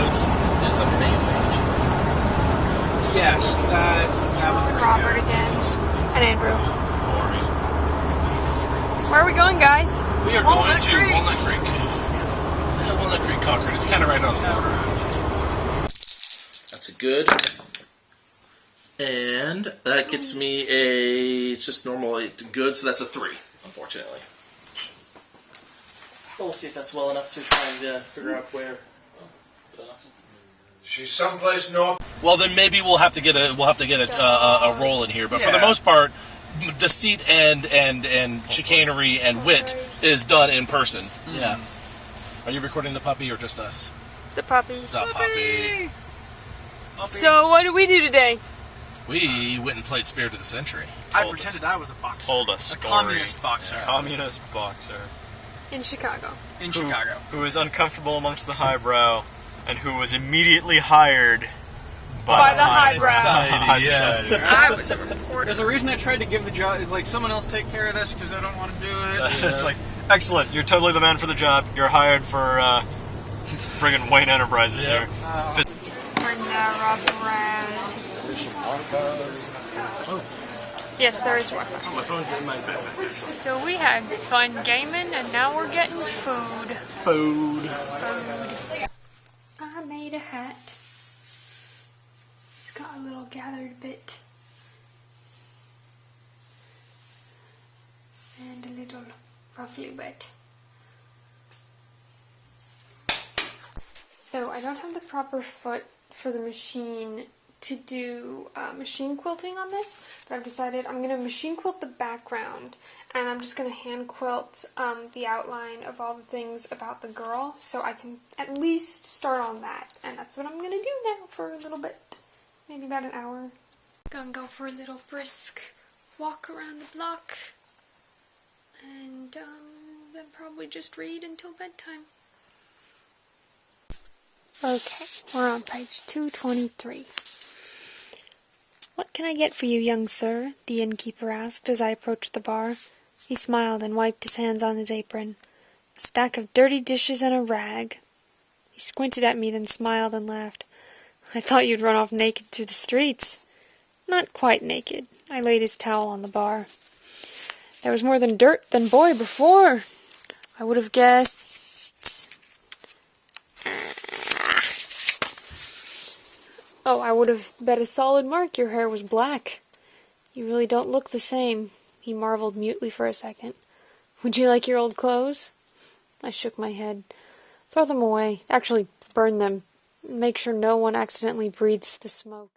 Woods is amazing. Yes, that was Robert again. And Andrew. Where are we going, guys? We are going to Walnut Creek. Yeah, Walnut Creek, Concord. It's kind of right on the border. That's a good. And that gets me it's just normal good, so that's a 3, unfortunately. But we'll see if that's well enough to try and figure out where. She's someplace north. Well, then maybe we'll have to get a roll in here. But for the most part, deceit and chicanery and wit is done in person. Yeah. Are you recording the puppy or just us? The puppies. The puppy. So what did we do today? We went and played Spirit of the Century. I pretended I was a boxer. Told us a communist boxer. A communist boxer. In Chicago. In Chicago. Who was uncomfortable amongst the highbrow, and who was immediately hired by the highbrow. High society. I was a reporter. There's a reason I tried to give the job. Is like someone else take care of this because I don't want to do it. It's like, excellent. You're totally the man for the job. You're hired for friggin' Wayne Enterprises here. Yes, there is Wi-Fi. Oh, my phone's in my backpack. So we had fun gaming, and now we're getting food. Food. I made a hat. It's got a little gathered bit. And a little ruffly bit. So I don't have the proper foot for the machine to do machine quilting on this, but I've decided I'm going to machine quilt the background, and I'm just going to hand quilt the outline of all the things about the girl, so I can at least start on that, and that's what I'm going to do now for a little bit, maybe about an hour. Gonna go for a little brisk walk around the block, and then probably just read until bedtime. Okay, we're on page 223. "What can I get for you, young sir?" the innkeeper asked as I approached the bar. He smiled and wiped his hands on his apron. "A stack of dirty dishes and a rag." He squinted at me, then smiled and laughed. "I thought you'd run off naked through the streets." "Not quite naked." I laid his towel on the bar. "There was more than dirt than boy before. I would have guessed... Oh, I would have bet a solid mark your hair was black. You really don't look the same." He marveled mutely for a second. "Would you like your old clothes?" I shook my head. "Throw them away. Actually, burn them. Make sure no one accidentally breathes the smoke."